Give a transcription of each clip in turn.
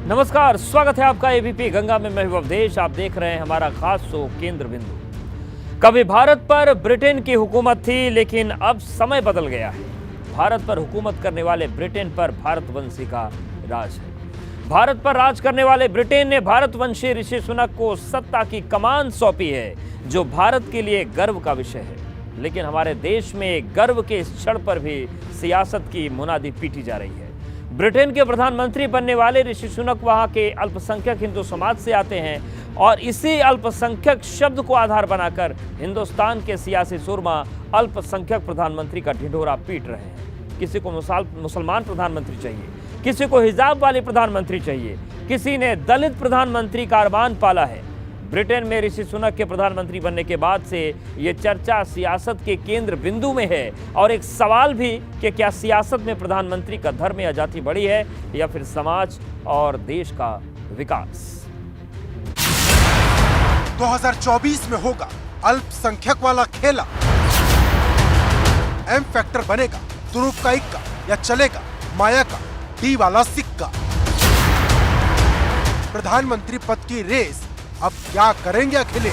नमस्कार, स्वागत है आपका एबीपी गंगा में। मैं हूं अवधेश। आप देख रहे हैं हमारा खास शो केंद्र बिंदु। कभी भारत पर ब्रिटेन की हुकूमत थी, लेकिन अब समय बदल गया है। भारत पर हुकूमत करने वाले ब्रिटेन पर भारतवंशी का राज है। भारत पर राज करने वाले ब्रिटेन ने भारतवंशी ऋषि सुनक को सत्ता की कमान सौंपी है, जो भारत के लिए गर्व का विषय है। लेकिन हमारे देश में गर्व के इस क्षण पर भी सियासत की मुनादी पीटी जा रही है। ब्रिटेन के प्रधानमंत्री बनने वाले ऋषि सुनक वहां के अल्पसंख्यक हिंदू समाज से आते हैं और इसी अल्पसंख्यक शब्द को आधार बनाकर हिंदुस्तान के सियासी सुरमा अल्पसंख्यक प्रधानमंत्री का ढिंढोरा पीट रहे हैं। किसी को मुसलमान प्रधानमंत्री चाहिए, किसी को हिजाब वाले प्रधानमंत्री चाहिए, किसी ने दलित प्रधानमंत्री का अरमान पाला है। ब्रिटेन में ऋषि सुनक के प्रधानमंत्री बनने के बाद से ये चर्चा सियासत के केंद्र बिंदु में है और एक सवाल भी कि क्या सियासत में प्रधानमंत्री का धर्म या जाति बड़ी है या फिर समाज और देश का विकास। 2024 में होगा अल्पसंख्यक वाला खेला। एम फैक्टर बनेगा तुरुप का इक्का या चलेगा माया का डी वाला सिक्का। प्रधानमंत्री पद की रेस अब क्या करेंगे अखिलेश?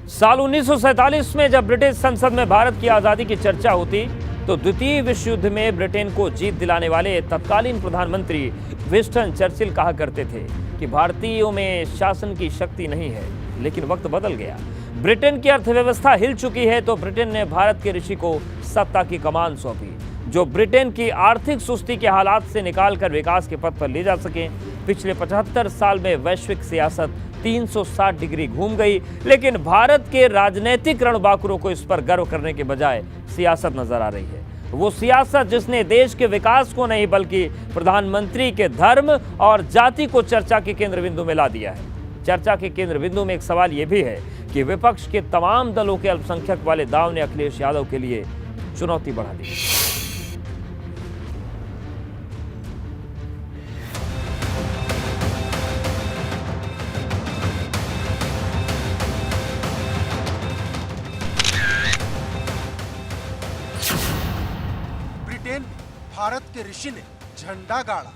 साल 1947 में जब ब्रिटिश संसद में भारत की आजादी की चर्चा होती तो द्वितीय विश्व युद्ध में ब्रिटेन को जीत दिलाने वाले तत्कालीन प्रधानमंत्री विंस्टन चर्चिल कहा करते थे कि भारतीयों में शासन की शक्ति नहीं है। लेकिन वक्त बदल गया। ब्रिटेन की अर्थव्यवस्था हिल चुकी है तो ब्रिटेन ने भारत के ऋषि को सत्ता की कमान सौंपी, जो ब्रिटेन की आर्थिक सुस्ती के हालात से निकालकर विकास के पथ पर ले जा सके। पिछले 75 साल में वैश्विक सियासत 360 डिग्री घूम गई, लेकिन भारत के राजनीतिक रणबांकुरों को इस पर गर्व करने के बजाय सियासत नजर आ रही है। वो सियासत जिसने देश के विकास को नहीं बल्कि प्रधानमंत्री के धर्म और जाति को चर्चा के केंद्र बिंदु में ला दिया है। चर्चा के केंद्र बिंदु में एक सवाल यह भी है कि विपक्ष के तमाम दलों के अल्पसंख्यक वाले दांव ने अखिलेश यादव के लिए चुनौती बढ़ा दी। ब्रिटेन में भारत के ऋषि ने झंडा गाड़ा।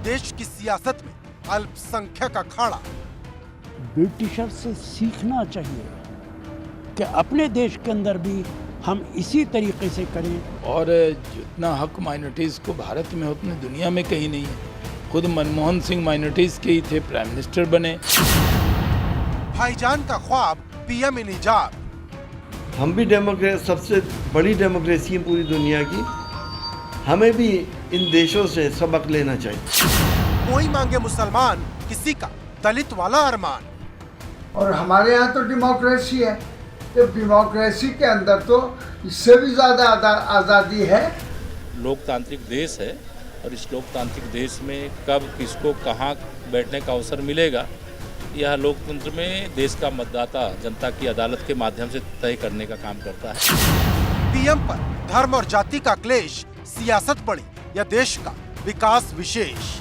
देश की सियासत में अल्पसंख्यक अखाड़ा। ब्रिटिशर से सीखना चाहिए कि अपने देश के अंदर भी हम इसी तरीके से करें। और जितना हक माइनॉरिटीज़ को भारत में उतने दुनिया में कहीं नहीं है। खुद मनमोहन सिंह माइनॉरिटीज़ के ही थे, प्राइम मिनिस्टर बने। भाईजान का ख्वाब पीएम इन हिजाब। हम भी डेमोक्रेसी, सबसे बड़ी डेमोक्रेसी है पूरी दुनिया की। हमें भी इन देशों से सबक लेना चाहिए। कोई मांगे मुसलमान, किसी का दलित वाला अरमान। और हमारे यहाँ तो डेमोक्रेसी है, तो डेमोक्रेसी के अंदर तो इससे भी ज़्यादा आज़ादी है। लोकतांत्रिक देश है और इस लोकतांत्रिक देश में कब किसको कहाँ बैठने का अवसर मिलेगा, यह लोकतंत्र में देश का मतदाता जनता की अदालत के माध्यम से तय करने का काम करता है। पीएम पर धर्म और जाति का क्लेश, सियासत बड़ी या देश का विकास विशेष,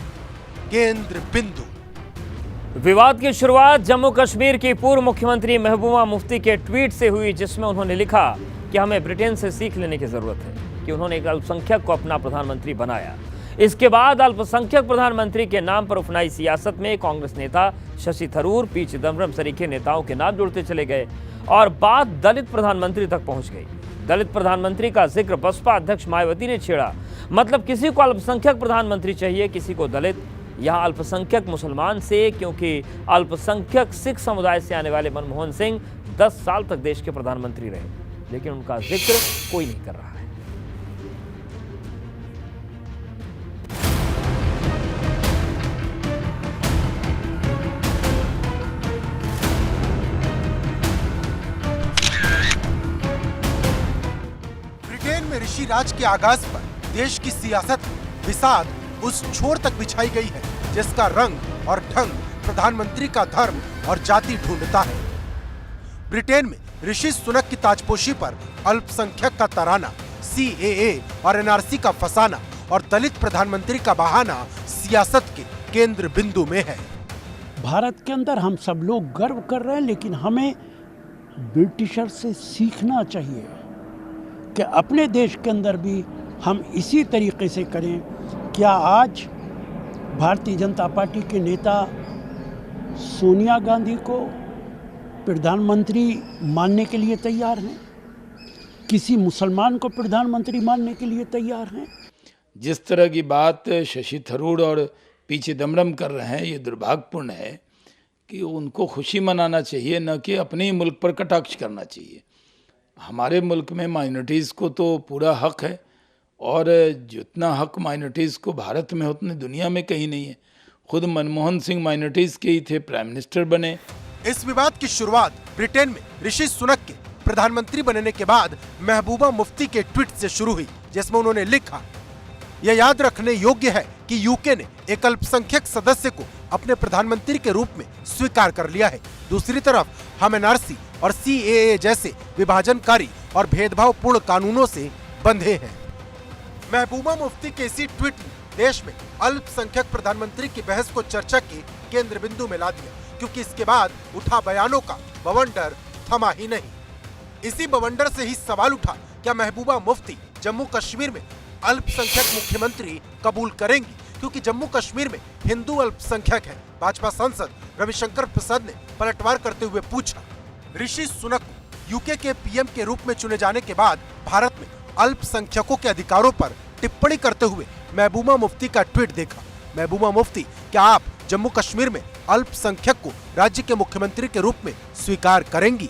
केंद्र बिंदु। विवाद की शुरुआत जम्मू कश्मीर की पूर्व मुख्यमंत्री महबूबा मुफ्ती के ट्वीट से हुई, जिसमें उन्होंने लिखा कि हमें ब्रिटेन से सीख लेने की जरूरत है कि उन्होंने एक अल्पसंख्यक को अपना प्रधानमंत्री बनाया। इसके बाद अल्पसंख्यक प्रधानमंत्री के नाम पर उफनाई सियासत में कांग्रेस नेता शशि थरूर, पी चिदम्बरम सरीखे नेताओं के नाम जुड़ते चले गए और बात दलित प्रधानमंत्री तक पहुंच गई। दलित प्रधानमंत्री का जिक्र बसपा अध्यक्ष मायावती ने छेड़ा। मतलब किसी को अल्पसंख्यक प्रधानमंत्री चाहिए, किसी को दलित। यहाँ अल्पसंख्यक मुसलमान से, क्योंकि अल्पसंख्यक सिख समुदाय से आने वाले मनमोहन सिंह 10 साल तक देश के प्रधानमंत्री रहे, लेकिन उनका जिक्र कोई नहीं कर रहा है। ब्रिटेन में ऋषि राज के आगाज पर देश की सियासत में विषाद उस छोर तक बिछाई गई है जिसका रंग और ढंग प्रधानमंत्री का धर्म और जाति ढूंढता है। ब्रिटेन में ऋषि सुनक की ताजपोशी पर अल्पसंख्यक का तराना, सीएए और एनआरसी का फसाना और दलित प्रधानमंत्री का बहाना सियासत के केंद्र बिंदु में है। भारत के अंदर हम सब लोग गर्व कर रहे हैं, लेकिन हमें ब्रिटिशर से सीखना चाहिए कि अपने देश के अंदर भी हम इसी तरीके से करें। क्या आज भारतीय जनता पार्टी के नेता सोनिया गांधी को प्रधानमंत्री मानने के लिए तैयार हैं? किसी मुसलमान को प्रधानमंत्री मानने के लिए तैयार हैं? जिस तरह की बात शशि थरूर और पी चिदम्बरम कर रहे हैं, ये दुर्भाग्यपूर्ण है कि उनको खुशी मनाना चाहिए, न कि अपने ही मुल्क पर कटाक्ष करना चाहिए। हमारे मुल्क में माइनॉरिटीज़ को तो पूरा हक है, और जितना हक माइनॉरिटीज़ को भारत में उतनी दुनिया में कहीं नहीं है। खुद मनमोहन सिंह माइनॉरिटीज़ के ही थे, प्राइम मिनिस्टर बने। इस विवाद की शुरुआत ब्रिटेन में ऋषि सुनक के प्रधानमंत्री बनने के बाद महबूबा मुफ्ती के ट्वीट से शुरू हुई, जिसमें उन्होंने लिखा, यह याद रखने योग्य है कि यूके ने एक अल्पसंख्यक सदस्य को अपने प्रधानमंत्री के रूप में स्वीकार कर लिया है। दूसरी तरफ हम एनआरसी और सीएए जैसे विभाजनकारी और भेदभावपूर्ण कानूनों से बंधे हैं। महबूबा मुफ्ती के इसी ट्वीट ने देश में अल्पसंख्यक प्रधानमंत्री की बहस को चर्चा के केंद्र बिंदु में ला दिया, क्योंकि इसके बाद उठा बयानों का बवंडर थमा ही नहीं। इसी बवंडर से ही सवाल उठा, क्या महबूबा मुफ्ती जम्मू कश्मीर में अल्पसंख्यक मुख्यमंत्री कबूल करेंगी, क्योंकि जम्मू कश्मीर में हिंदू अल्पसंख्यक है। भाजपा सांसद रविशंकर प्रसाद ने पलटवार करते हुए पूछा, ऋषि सुनक को यूके के पीएम के रूप में चुने जाने के बाद भारत में अल्पसंख्यकों के अधिकारों पर टिप्पणी करते हुए महबूबा मुफ्ती का ट्वीट देखा। महबूबा मुफ्ती, क्या आप जम्मू कश्मीर में अल्पसंख्यक को राज्य के मुख्यमंत्री के रूप में स्वीकार करेंगी?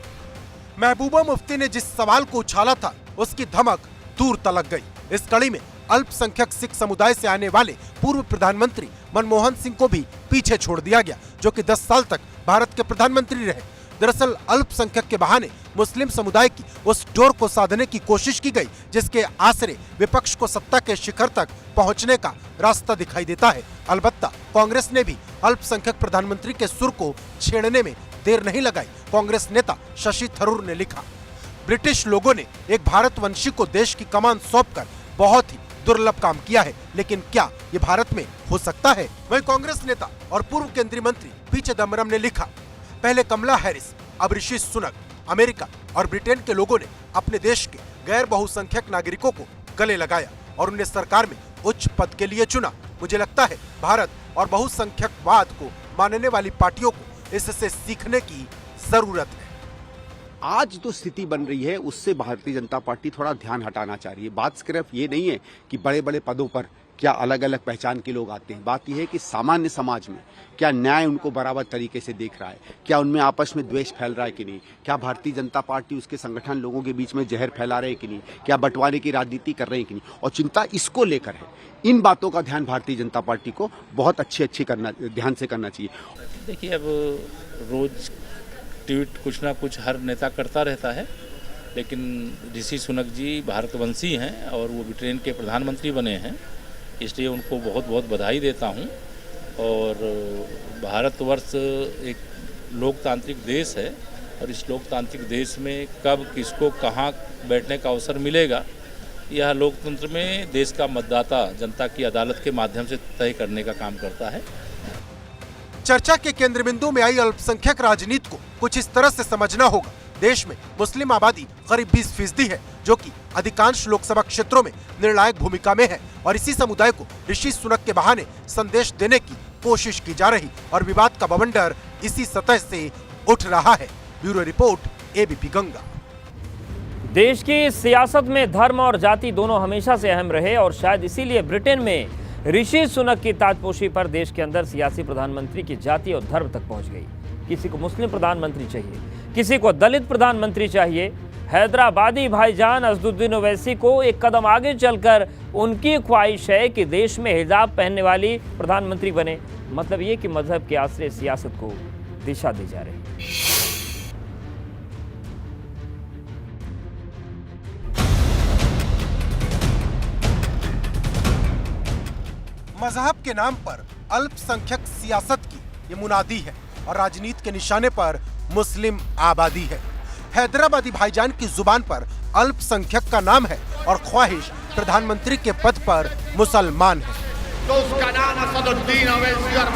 महबूबा मुफ्ती ने जिस सवाल को उछाला था, उसकी धमक दूर तलक गई। इस कड़ी में अल्पसंख्यक सिख समुदाय से आने वाले पूर्व प्रधानमंत्री मनमोहन सिंह को भी पीछे छोड़ दिया गया, जो कि 10 साल तक भारत के प्रधानमंत्री रहे। दरअसल अल्पसंख्यक के बहाने मुस्लिम समुदाय की उस डोर को साधने की कोशिश की गई, जिसके आसरे विपक्ष को सत्ता के शिखर तक पहुंचने का रास्ता दिखाई देता है। अलबत्ता कांग्रेस ने भी अल्पसंख्यक प्रधानमंत्री के सुर को छेड़ने में देर नहीं लगाई। कांग्रेस नेता शशि थरूर ने लिखा, ब्रिटिश लोगों ने एक भारतवंशी को देश की कमान सौंपकर बहुत ही दुर्लभ काम किया है, लेकिन क्या ये भारत में हो सकता है? वहीं कांग्रेस नेता और पूर्व केंद्रीय मंत्री पी चिदम्बरम ने लिखा, पहले कमला हैरिस, अब ऋषि सुनक। अमेरिका और ब्रिटेन के लोगों ने अपने देश के गैर बहुसंख्यक नागरिकों को गले लगाया और उन्हें सरकार में उच्च पद के लिए चुना। मुझे लगता है भारत और बहुसंख्यकवाद को मानने वाली पार्टियों को इससे सीखने की जरूरत है। आज जो स्थिति बन रही है उससे भारतीय जनता पार्टी थोड़ा ध्यान हटाना चाह रही है। बात सिर्फ ये नहीं है कि बड़े बड़े पदों पर क्या अलग अलग पहचान के लोग आते हैं। बात यह है कि सामान्य समाज में क्या न्याय उनको बराबर तरीके से देख रहा है, क्या उनमें आपस में द्वेष फैल रहा है कि नहीं, क्या भारतीय जनता पार्टी उसके संगठन लोगों के बीच में जहर फैला रहे हैं कि नहीं, क्या बंटवारे की राजनीति कर रहे हैं कि नहीं, और चिंता इसको लेकर है। इन बातों का ध्यान भारतीय जनता पार्टी को बहुत ध्यान से करना चाहिए। देखिए, अब रोज ट्वीट कुछ ना कुछ हर नेता करता रहता है, लेकिन ऋषि सुनक जी भारतवंशी हैं और वो ब्रिटेन के प्रधानमंत्री बने हैं, इसलिए उनको बहुत बहुत बधाई देता हूं। और भारतवर्ष एक लोकतांत्रिक देश है और इस लोकतांत्रिक देश में कब किसको कहां बैठने का अवसर मिलेगा, यह लोकतंत्र में देश का मतदाता जनता की अदालत के माध्यम से तय करने का काम करता है। चर्चा के केंद्र बिंदु में आई अल्पसंख्यक राजनीति को कुछ इस तरह से समझना होगा। देश में मुस्लिम आबादी करीब 20% है, जो कि अधिकांश लोकसभा क्षेत्रों में निर्णायक भूमिका में है, और इसी समुदाय को ऋषि सुनक के बहाने संदेश देने की कोशिश की जा रही और विवाद का बवंडर इसी सतह से उठ रहा है। Bureau report, ABP Ganga. देश की सियासत में धर्म और जाति दोनों हमेशा से अहम रहे और शायद इसीलिए ब्रिटेन में ऋषि सुनक की ताजपोशी पर देश के अंदर सियासी प्रधानमंत्री की जाति और धर्म तक पहुंच गई। किसी को मुस्लिम प्रधानमंत्री चाहिए, किसी को दलित प्रधानमंत्री चाहिए। हैदराबादी भाईजान असदुद्दीन ओवैसी को एक कदम आगे चलकर उनकी ख्वाहिश है कि देश में हिजाब पहनने वाली प्रधानमंत्री बने। मतलब ये कि मजहब के आश्रय सियासत को दिशा दी जा रही है। मजहब के नाम पर अल्पसंख्यक सियासत की ये मुनादी है और राजनीति के निशाने पर मुस्लिम आबादी है। हैदराबादी भाईजान की जुबान पर अल्पसंख्यक का नाम है और ख्वाहिश प्रधानमंत्री के पद पर मुसलमान है। तो उसका नाम असदुद्दीन ओवैसी और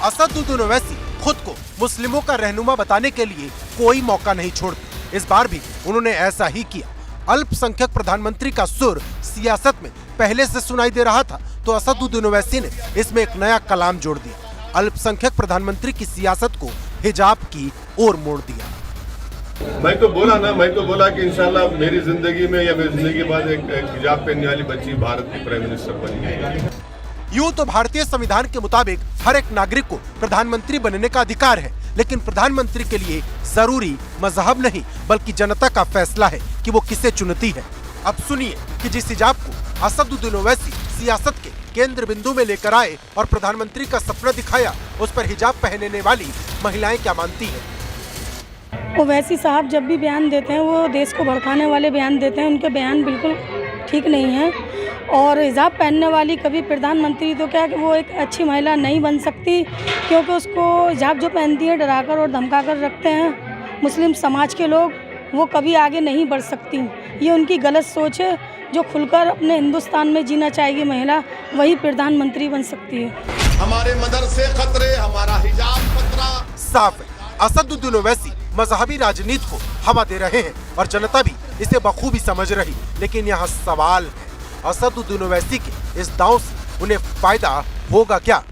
असदुद्दीन ओवैसी खुद को मुस्लिमों का रहनुमा बताने के लिए कोई मौका नहीं छोड़ते। इस बार भी उन्होंने ऐसा ही किया। अल्पसंख्यक प्रधानमंत्री का सुर सियासत में पहले से सुनाई दे रहा था, तो असदुद्दीन ओवैसी ने इसमें एक नया कलाम जोड़ दिया। अल्पसंख्यक प्रधानमंत्री की सियासत को हिजाब की ओर मोड़ दिया। मैं तो बोला कि इंशाल्लाह मेरी जिंदगी में या मेरी जिंदगी के बाद एक हिजाब पहनने वाली बच्ची भारत की प्राइम मिनिस्टर बनी। यूं तो भारतीय संविधान के मुताबिक हर एक नागरिक को प्रधानमंत्री बनने का अधिकार है, लेकिन प्रधानमंत्री के लिए जरूरी मजहब नहीं बल्कि जनता का फैसला है कि वो किसे चुनती है। अब सुनिए कि जिस हिजाब को असदुद्दीन ओवैसी सियासत के केंद्र बिंदु में लेकर आए और प्रधानमंत्री का सपना दिखाया, उस पर हिजाब पहनने वाली महिलाएं क्या मानती हैं। ओवैसी साहब जब भी बयान देते हैं वो देश को भड़काने वाले बयान देते हैं। उनके बयान बिल्कुल ठीक नहीं है। और हिजाब पहनने वाली कभी प्रधानमंत्री तो क्या कि वो एक अच्छी महिला नहीं बन सकती, क्योंकि उसको हिजाब जो पहनती है डराकर और धमकाकर रखते हैं मुस्लिम समाज के लोग, वो कभी आगे नहीं बढ़ सकती। ये उनकी गलत सोच है। जो खुलकर अपने हिंदुस्तान में जीना चाहेगी महिला, वही प्रधानमंत्री बन सकती है। हमारे मदरसे खतरे, हमारा हिजाब खतरा। साफ है, असदुद्दीन ओवैसी मजहबी राजनीति को हवा दे रहे हैं और जनता भी इसे बखूबी समझ रही। लेकिन यहाँ सवाल है, असदुद्दीन ओवैसी के इस दांव से उन्हें फायदा होगा क्या।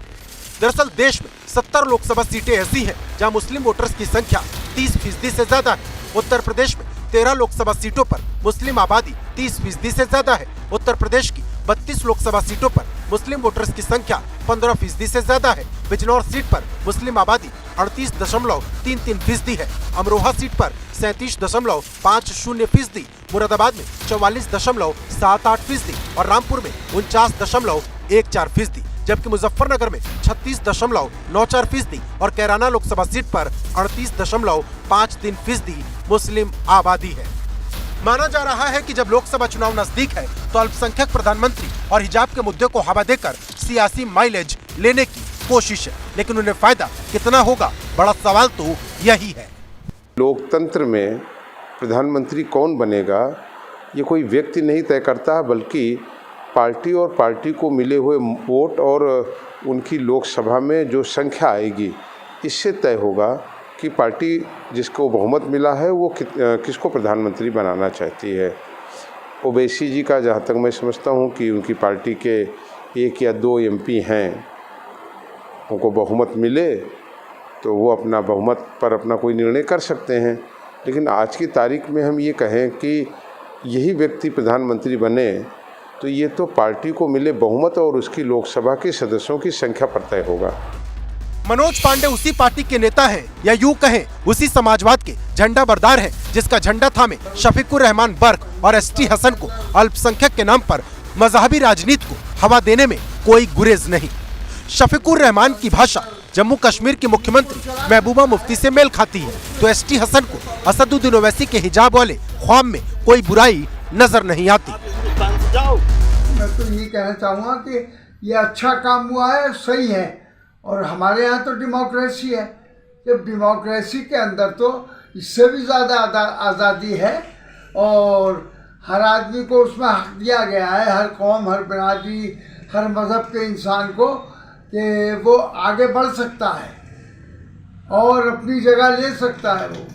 दरअसल देश में 70 लोकसभा सीटें ऐसी हैं जहां मुस्लिम वोटर्स की संख्या 30% से ज्यादा है। उत्तर प्रदेश में 13 लोकसभा सीटों पर मुस्लिम आबादी 30% से ज्यादा है। उत्तर प्रदेश की 32 लोकसभा सीटों पर मुस्लिम वोटर्स की संख्या 15% से ज्यादा है। बिजनौर सीट पर मुस्लिम आबादी 38.33% है। अमरोहा सीट पर 37.50%, मुरादाबाद में 44.78% और रामपुर में 49.14%, जबकि मुजफ्फरनगर में 36.94% और कैराना लोकसभा सीट पर 38.53% मुस्लिम आबादी है। माना जा रहा है कि जब लोकसभा चुनाव नजदीक है तो अल्पसंख्यक प्रधानमंत्री और हिजाब के मुद्दे को हवा देकर सियासी माइलेज लेने की कोशिश है, लेकिन उन्हें फायदा कितना होगा, बड़ा सवाल तो यही है। लोकतंत्र में प्रधानमंत्री कौन बनेगा ये कोई व्यक्ति नहीं तय करता, बल्कि पार्टी और पार्टी को मिले हुए वोट और उनकी लोकसभा में जो संख्या आएगी, इससे तय होगा कि पार्टी जिसको बहुमत मिला है वो किसको प्रधानमंत्री बनाना चाहती है। ओवैसी जी का जहाँ तक मैं समझता हूँ कि उनकी पार्टी के 1 या 2 MP हैं, उनको बहुमत मिले तो वो अपना बहुमत पर अपना कोई निर्णय कर सकते हैं। लेकिन आज की तारीख में हम ये कहें कि यही व्यक्ति प्रधानमंत्री बने तो ये तो पार्टी को मिले बहुमत और उसकी लोकसभा के सदस्यों की संख्या पर तय होगा। मनोज पांडे उसी पार्टी के नेता हैं या यूं कहें उसी समाजवाद के झंडा बरदार हैं जिसका झंडा थामे शफीकुर रहमान बर्क और ST हसन को अल्पसंख्यक के नाम पर मजहबी राजनीति को हवा देने में कोई गुरेज नहीं। शफीकुर रहमान की भाषा जम्मू कश्मीर के मुख्यमंत्री महबूबा मुफ्ती से मेल खाती है, तो ST हसन को असदुद्दीन ओवैसी के हिजाब वाले ख्वाब में कोई बुराई नजर नहीं आती। मैं तो ये कहना चाहूँगा कि ये अच्छा काम हुआ है, सही है। और हमारे यहाँ तो डेमोक्रेसी है, जब डेमोक्रेसी के अंदर तो इससे भी ज़्यादा आज़ादी है और हर आदमी को उसमें हक दिया गया है, हर कौम, हर बिरादरी, हर मज़हब के इंसान को, कि वो आगे बढ़ सकता है और अपनी जगह ले सकता है। वो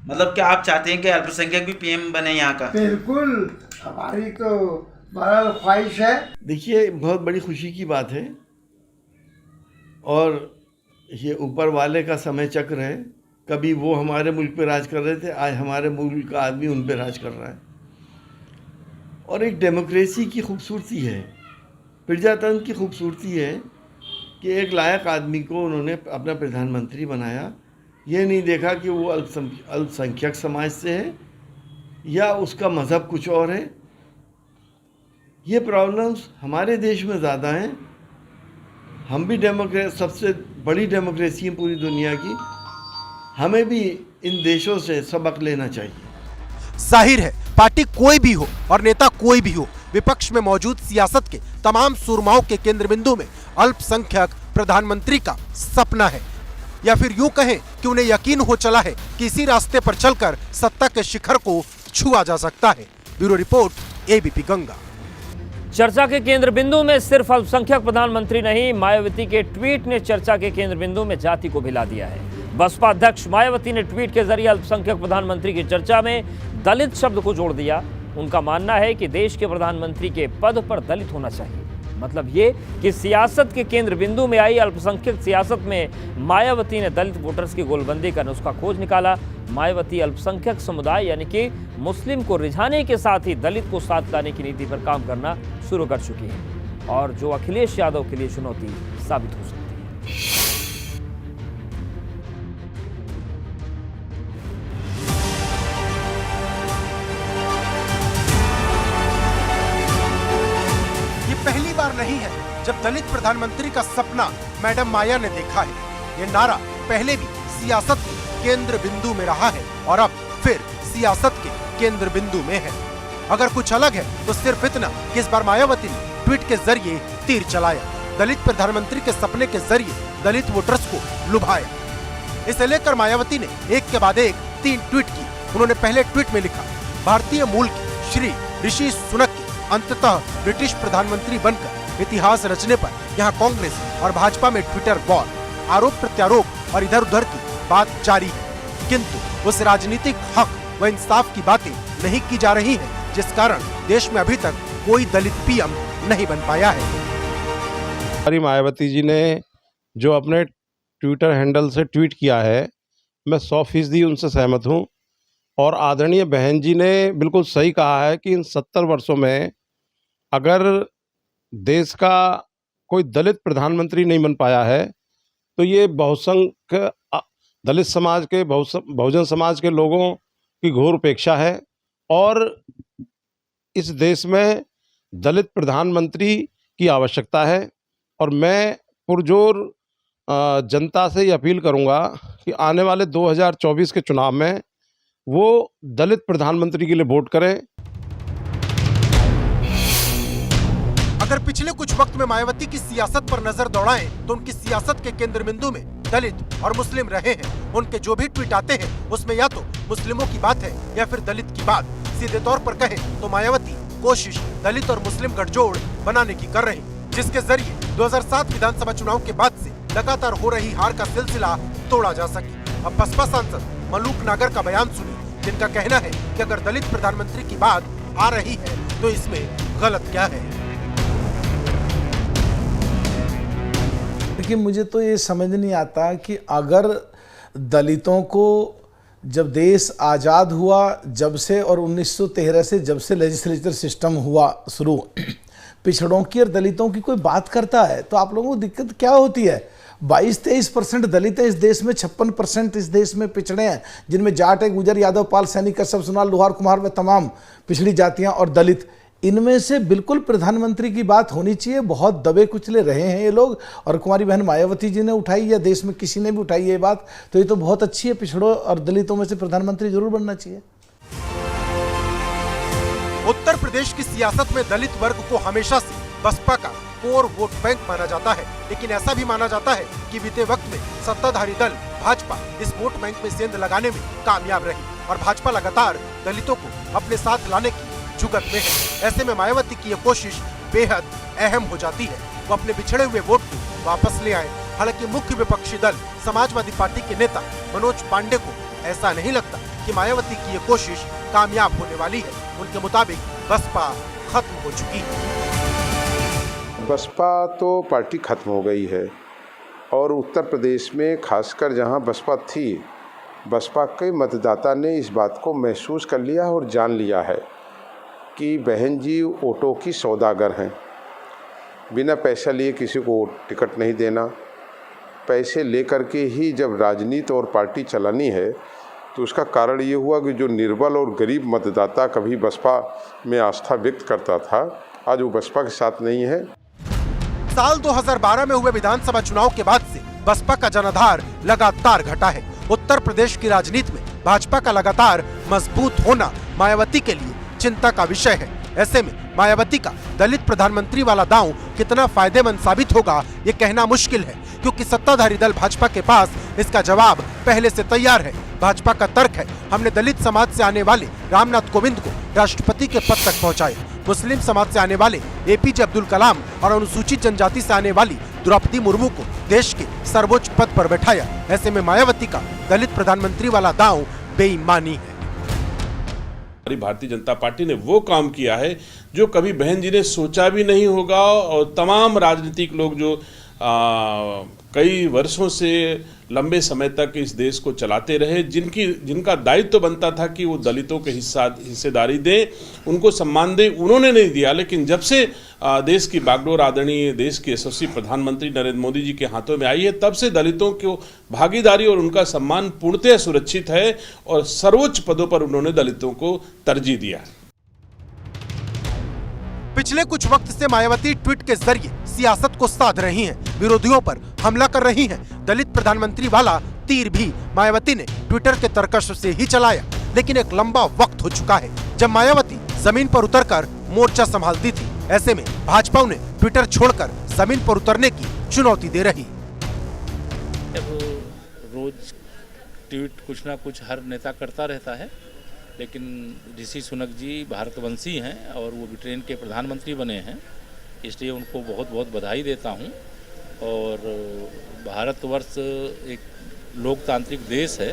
मतलब क्या आप चाहते हैं कि अल्पसंख्यक भी PM बने यहाँ का? बिल्कुल, हमारी तो बहरहाल ख्वाहिश है। देखिए, बहुत बड़ी खुशी की बात है और ये ऊपर वाले का समय चक्र है। कभी वो हमारे मुल्क पे राज कर रहे थे, आज हमारे मुल्क का आदमी उन पे राज कर रहा है। और एक डेमोक्रेसी की खूबसूरती है, प्रजातंत्र की खूबसूरती है कि एक लायक आदमी को उन्होंने अपना प्रधानमंत्री बनाया। ये नहीं देखा कि वो अल्पसंख्यक समाज से है या उसका मज़हब कुछ और है। ये प्रॉब्लम्स हमारे देश में ज़्यादा हैं। हम भी सबसे बड़ी डेमोक्रेसी है पूरी दुनिया की, हमें भी इन देशों से सबक लेना चाहिए। जाहिर है, पार्टी कोई भी हो और नेता कोई भी हो, विपक्ष में मौजूद सियासत के तमाम सुरमाओं के केंद्र बिंदु में अल्पसंख्यक प्रधानमंत्री का सपना है, या फिर यूं कहें कि उन्हें यकीन हो चला है कि इसी रास्ते पर चलकर सत्ता के शिखर को छुआ जा सकता है। Bureau report, ABP Ganga. चर्चा के केंद्र बिंदु में सिर्फ अल्पसंख्यक प्रधानमंत्री नहीं, मायावती के ट्वीट ने चर्चा के केंद्र बिंदु में जाति को भिला दिया है। बसपा अध्यक्ष मायावती ने ट्वीट के जरिए अल्पसंख्यक प्रधानमंत्री की चर्चा में दलित शब्द को जोड़ दिया। उनका मानना है कि देश के प्रधानमंत्री के पद पर दलित होना चाहिए। मतलब ये कि सियासत के केंद्र बिंदु में आई अल्पसंख्यक सियासत में मायावती ने दलित वोटर्स की गोलबंदी का नुस्खा खोज निकाला। मायावती अल्पसंख्यक समुदाय यानी कि मुस्लिम को रिझाने के साथ ही दलित को साथ लाने की नीति पर काम करना शुरू कर चुकी है, और जो अखिलेश यादव के लिए चुनौती साबित हो सकती है। पहली बार नहीं है जब दलित प्रधानमंत्री का सपना मैडम माया ने देखा है। ये नारा पहले भी सियासत के केंद्र बिंदु में रहा है और अब फिर सियासत के केंद्र बिंदु में है। अगर कुछ अलग है तो सिर्फ इतना कि इस बार मायावती ने ट्वीट के जरिए तीर चलाया, दलित प्रधानमंत्री के सपने के जरिए दलित वोटर्स को लुभाया। इसे लेकर मायावती ने एक के बाद एक 3 ट्वीट की। उन्होंने पहले ट्वीट में लिखा, भारतीय मूल के श्री ऋषि सुनक के अंततः ब्रिटिश प्रधानमंत्री बनकर इतिहास रचने पर यहाँ कांग्रेस और भाजपा में ट्विटर वॉर, आरोप प्रत्यारोप और इधर उधर की बात जारी है, किंतु उस राजनीतिक हक व इंसाफ की बातें नहीं की जा रही है, जिस कारण देश में अभी तक कोई दलित पीएम नहीं बन पाया है। मायावती जी ने जो अपने ट्विटर हैंडल से ट्वीट किया है, मैं 100% उनसे सहमत हूँ। और आदरणीय बहन जी ने बिल्कुल सही कहा है कि इन 70 वर्षों में अगर देश का कोई दलित प्रधानमंत्री नहीं बन पाया है तो ये बहुसंख्यक दलित समाज के बहुजन समाज के लोगों की घोर उपेक्षा है। और इस देश में दलित प्रधानमंत्री की आवश्यकता है। और मैं पुरजोर जनता से ये अपील करूंगा कि आने वाले 2024 के चुनाव में वो दलित प्रधानमंत्री के लिए वोट करें। अगर पिछले कुछ वक्त में मायावती की सियासत पर नजर दौड़ाएं तो उनकी सियासत के केंद्र बिंदु में दलित और मुस्लिम रहे हैं। उनके जो भी ट्वीट आते हैं उसमें या तो मुस्लिमों की बात है या फिर दलित की बात। सीधे तौर पर कहें तो मायावती कोशिश दलित और मुस्लिम गठजोड़ बनाने की कर रही, जिसके जरिए 2007 विधानसभा चुनाव के बाद से लगातार हो रही हार का सिलसिला तोड़ा जा सके। अब बसपा सांसद मलूक नागर का बयान सुनिए, जिनका कहना है कि अगर दलित प्रधानमंत्री की बात आ रही है तो इसमें गलत क्या है। देखिए, मुझे तो ये समझ नहीं आता कि अगर दलितों को जब देश आज़ाद हुआ जब से और 1913 से जब से लेजिस्लेचर सिस्टम हुआ शुरू, पिछड़ों की और दलितों की कोई बात करता है तो आप लोगों को दिक्कत क्या होती है? 22-23% दलित हैं इस देश में, 56% इस देश में पिछड़े हैं, जिनमें जाट है, गुजर, यादव, पाल, सैनिक, कश्यप, सोनार, लोहार, कुम्हार व तमाम पिछड़ी जातियां और दलित। इनमें से बिल्कुल प्रधानमंत्री की बात होनी चाहिए। बहुत दबे कुचले रहे हैं ये लोग, और कुमारी बहन मायावती जी ने उठाई या देश में किसी ने भी उठाई ये बात, तो ये तो बहुत अच्छी है। पिछड़ों और दलितों में से प्रधानमंत्री जरूर बनना चाहिए। उत्तर प्रदेश की सियासत में दलित वर्ग को हमेशा से बसपा का कोर वोट बैंक माना जाता है, लेकिन ऐसा भी माना जाता है कि बीते वक्त में सत्ताधारी दल भाजपा इस वोट बैंक में सेंध लगाने में कामयाब रही और भाजपा लगातार दलितों को अपने साथ लाने की जुगत में है। ऐसे में मायावती की यह कोशिश बेहद अहम हो जाती है। वो अपने बिछड़े हुए वोट को वापस ले आए। हालांकि मुख्य विपक्षी दल समाजवादी पार्टी के नेता मनोज पांडे को ऐसा नहीं लगता कि मायावती की ये कोशिश कामयाब होने वाली है। उनके मुताबिक बसपा खत्म हो चुकी है। बसपा तो पार्टी खत्म हो गई है और उत्तर प्रदेश में खासकर जहां बसपा थी, बसपा के मतदाता ने इस बात को महसूस कर लिया और जान लिया है कि बहन जी वोटों की सौदागर हैं। बिना पैसा लिए किसी को टिकट नहीं देना, पैसे लेकर के ही जब राजनीति और पार्टी चलानी है तो उसका कारण ये हुआ कि जो निर्बल और गरीब मतदाता कभी बसपा में आस्था व्यक्त करता था, आज वो बसपा के साथ नहीं है। साल 2012 में हुए विधानसभा चुनाव के बाद से बसपा का जनाधार लगातार घटा है। उत्तर प्रदेश की राजनीति में भाजपा का लगातार मजबूत होना मायावती के लिए चिंता का विषय है। ऐसे में मायावती का दलित प्रधानमंत्री वाला दांव कितना फायदेमंद साबित होगा ये कहना मुश्किल है, क्योंकि सत्ताधारी दल भाजपा के पास इसका जवाब पहले से तैयार है। भाजपा का तर्क है, हमने दलित समाज से आने वाले रामनाथ कोविंद को राष्ट्रपति के पद तक पहुंचाया। मुस्लिम समाज से आने वाले एपीजे अब्दुल कलाम और अनुसूचित जनजाति से आने वाली द्रौपदी मुर्मू को देश के सर्वोच्च पद पर बैठाया। ऐसे में मायावती का दलित प्रधानमंत्री वाला दांव बेईमानी है। हमारी भारतीय जनता पार्टी ने वो काम किया है जो कभी बहन जी ने सोचा भी नहीं होगा, और तमाम राजनीतिक लोग जो कई वर्षों से लंबे समय तक इस देश को चलाते रहे, जिनका दायित्व तो बनता था कि वो दलितों के हिस्सेदारी दें, उनको सम्मान दें, उन्होंने नहीं दिया। लेकिन जब से देश की बागडोर आदरणीय देश के यशस्वी प्रधानमंत्री नरेंद्र मोदी जी के हाथों में आई है, तब से दलितों को भागीदारी और उनका सम्मान पूर्णतः सुरक्षित है और सर्वोच्च पदों पर उन्होंने दलितों को तरजीह दिया है। पिछले कुछ वक्त से मायावती ट्वीट के जरिए सियासत को साध रही हैं, विरोधियों पर हमला कर रही हैं। दलित प्रधानमंत्री वाला तीर भी मायावती ने ट्विटर के तरकश से ही चलाया। लेकिन एक लंबा वक्त हो चुका है जब मायावती जमीन पर उतरकर मोर्चा संभालती थी। ऐसे में भाजपा ने ट्विटर छोड़कर जमीन पर उतरने की चुनौती दे रही। रोज ट्वीट कुछ ना कुछ हर नेता करता रहता है, लेकिन ऋषि सुनक जी भारतवंशी हैं और वो ब्रिटेन के प्रधानमंत्री बने हैं, इसलिए उनको बहुत बहुत बधाई देता हूं। और भारतवर्ष एक लोकतांत्रिक देश है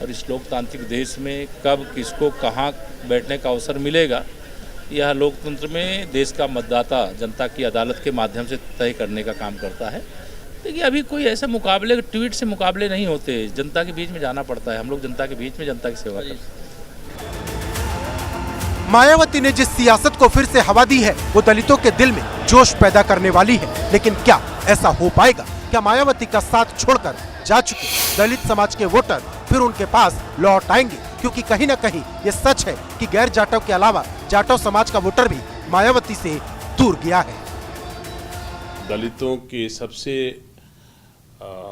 और इस लोकतांत्रिक देश में कब किसको कहां बैठने का अवसर मिलेगा, यह लोकतंत्र में देश का मतदाता जनता की अदालत के माध्यम से तय करने का काम करता है। देखिए, अभी कोई ऐसे मुकाबले ट्वीट से मुकाबले नहीं होते, जनता के बीच में जाना पड़ता है। हम लोग जनता के बीच में जनता की सेवा करते हैं। मायावती ने जिस सियासत को फिर से हवा दी है वो दलितों के दिल में जोश पैदा करने वाली है। लेकिन क्या ऐसा हो पाएगा? क्या मायावती का साथ छोड़कर जा चुके दलित समाज के वोटर फिर उनके पास लौट आएंगे? क्योंकि कहीं न कहीं ये सच है कि गैर जाटों के अलावा जाटों समाज का वोटर भी मायावती से दूर गया है। दलितों के सबसे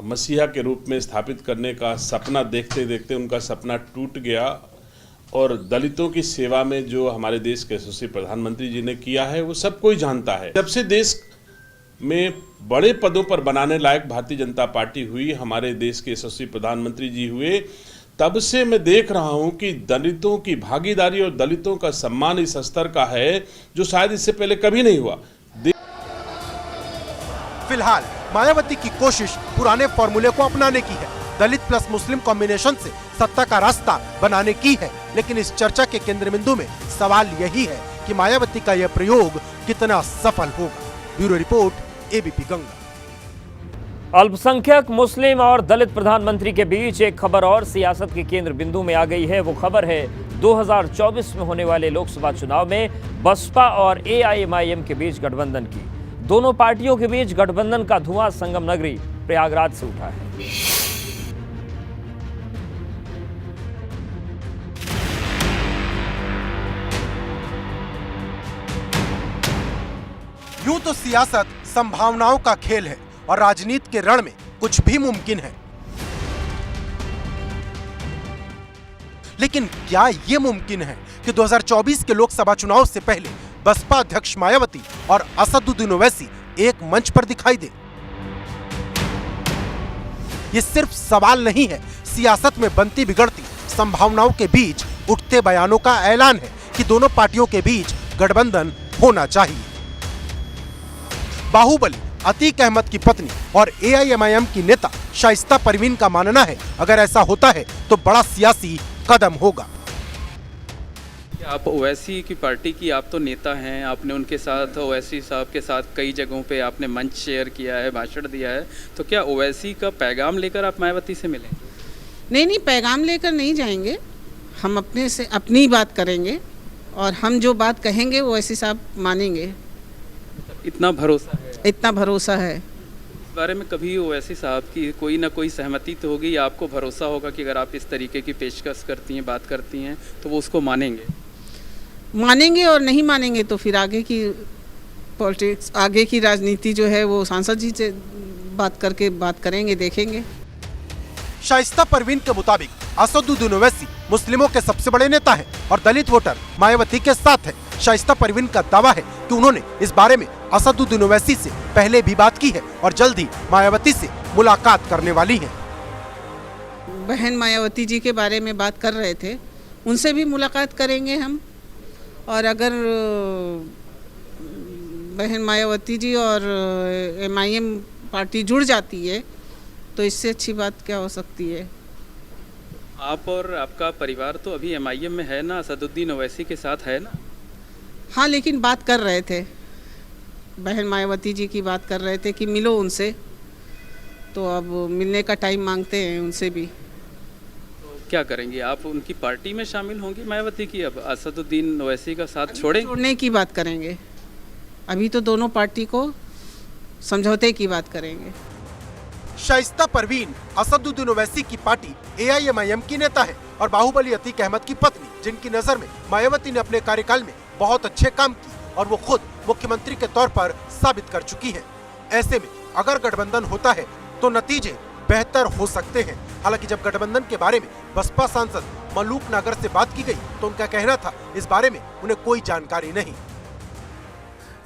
मसीहा के रूप में स्थापित करने का सपना देखते देखते उनका सपना टूट गया, और दलितों की सेवा में जो हमारे देश के यशस्वी प्रधानमंत्री जी ने किया है वो सब कोई जानता है। जब से देश में बड़े पदों पर बनाने लायक भारतीय जनता पार्टी हुई, हमारे देश के यशस्वी प्रधानमंत्री जी हुए, तब से मैं देख रहा हूं कि दलितों की भागीदारी और दलितों का सम्मान इस स्तर का है जो शायद इससे पहले कभी नहीं हुआ। फिलहाल मायावती की कोशिश पुराने फॉर्मूले को अपनाने की है, दलित प्लस मुस्लिम कॉम्बिनेशन से सत्ता का रास्ता बनाने की है। लेकिन इस चर्चा के केंद्र बिंदु में सवाल यही है कि मायावती का यह प्रयोग कितना सफल होगा। Bureau report, ABP Ganga. अल्पसंख्यक मुस्लिम और दलित प्रधानमंत्री के बीच एक खबर और सियासत के केंद्र बिंदु में आ गई है। वो खबर है 2024 में होने वाले लोकसभा चुनाव में बसपा और AIMIM के बीच गठबंधन की। दोनों पार्टियों के बीच गठबंधन का धुआं संगम नगरी प्रयागराज से उठा है। यूं तो सियासत संभावनाओं का खेल है और राजनीति के रण में कुछ भी मुमकिन है। लेकिन क्या ये मुमकिन है कि 2024 के लोकसभा चुनाव से पहले बसपा अध्यक्ष मायावती और असदुद्दीन ओवैसी एक मंच पर दिखाई दे? ये सिर्फ सवाल नहीं है, सियासत में बनती बिगड़ती संभावनाओं के बीच उठते बयानों का ऐलान है कि दोनों पार्टियों के बीच गठबंधन होना चाहिए। बाहुबली अतीक अहमद की पत्नी और AIMIM की नेता शाइस्ता परवीन का मानना है, अगर ऐसा होता है तो बड़ा सियासी कदम होगा। आप ओवैसी की पार्टी की आप तो नेता हैं, आपने उनके साथ ओवैसी साहब के साथ कई जगहों पे आपने मंच शेयर किया है, भाषण दिया है, तो क्या ओवैसी का पैगाम लेकर आप मायावती से मिलें? नहीं, पैगाम लेकर नहीं जाएंगे, हम अपने से अपनी बात करेंगे और हम जो बात कहेंगे ओवैसी साहब मानेंगे। इतना भरोसा है? इतना भरोसा है। इस बारे में कभी ओवैसी साहब की कोई ना कोई सहमति तो होगी, आपको भरोसा होगा कि अगर आप इस तरीके की पेशकश करती हैं, बात करती हैं, तो वो उसको मानेंगे? और नहीं मानेंगे तो फिर आगे की पॉलिटिक्स, आगे की राजनीति जो है वो सांसद जी से बात करके बात करेंगे, देखेंगे। शाइस्ता परवीन के मुताबिक असदुद्दीन ओवैसी मुस्लिमों के सबसे बड़े नेता हैं और दलित वोटर मायावती के साथ है। शाइस्ता परवीन का दावा है कि उन्होंने इस बारे में असदुद्दीन ओवैसी से पहले भी बात की है और जल्द ही मायावती से मुलाकात करने वाली है। बहन मायावती जी के बारे में बात कर रहे थे, उनसे भी मुलाकात करेंगे हम और अगर बहन मायावती जी और MIM पार्टी जुड़ जाती है तो इससे अच्छी बात क्या हो सकती है। आप और आपका परिवार तो अभी MIM में है ना, असदुद्दीन ओवैसी के साथ है ना। हाँ, लेकिन बात कर रहे थे, बहन मायावती जी की बात कर रहे थे कि मिलो उनसे, तो अब मिलने का टाइम मांगते हैं उनसे भी। तो क्या करेंगे आप, उनकी पार्टी में शामिल होंगी मायावती की, अब असदुद्दीन ओवैसी का साथ छोड़ने की बात करेंगे। अभी तो दोनों पार्टी को समझौते की बात करेंगे। शाइस्ता परवीन असदुद्दीन ओवैसी की पार्टी AIMIM की नेता है और बाहुबली अतीक अहमद की पत्नी, जिनकी नजर में मायावती ने अपने कार्यकाल में बहुत अच्छे काम किए और वो खुद मुख्यमंत्री के तौर पर साबित कर चुकी हैं। ऐसे में अगर गठबंधन होता है तो नतीजे बेहतर हो सकते हैं। हालांकि जब गठबंधन के बारे में बसपा सांसद मलूक नागर से बात की गई तो उनका कहना था इस बारे में उन्हें कोई जानकारी नहीं।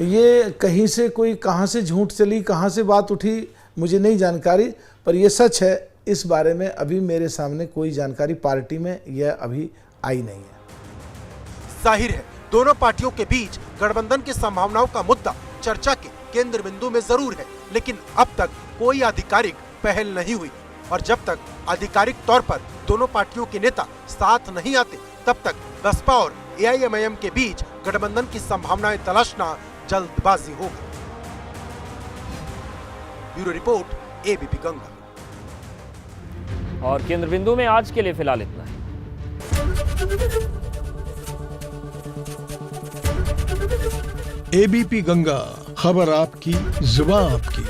ये कहीं से कोई कहां से झूठ चली, कहां से बात उठी, मुझे नहीं जानकारी, पर यह सच है, इस बारे में अभी मेरे सामने कोई जानकारी पार्टी में यह अभी आई नहीं है। जाहिर है दोनों पार्टियों के बीच गठबंधन की संभावनाओं का मुद्दा चर्चा के केंद्र बिंदु में जरूर है, लेकिन अब तक कोई आधिकारिक पहल नहीं हुई और जब तक आधिकारिक तौर पर दोनों पार्टियों के नेता साथ नहीं आते तब तक बसपा और AIMIM के बीच गठबंधन की संभावनाएं तलाशना जल्दबाजी होगी। Bureau report ABP Ganga. और केंद्र बिंदु में आज के लिए फिलहाल इतना है। ABP गंगा, खबर आपकी, जुबान आपकी।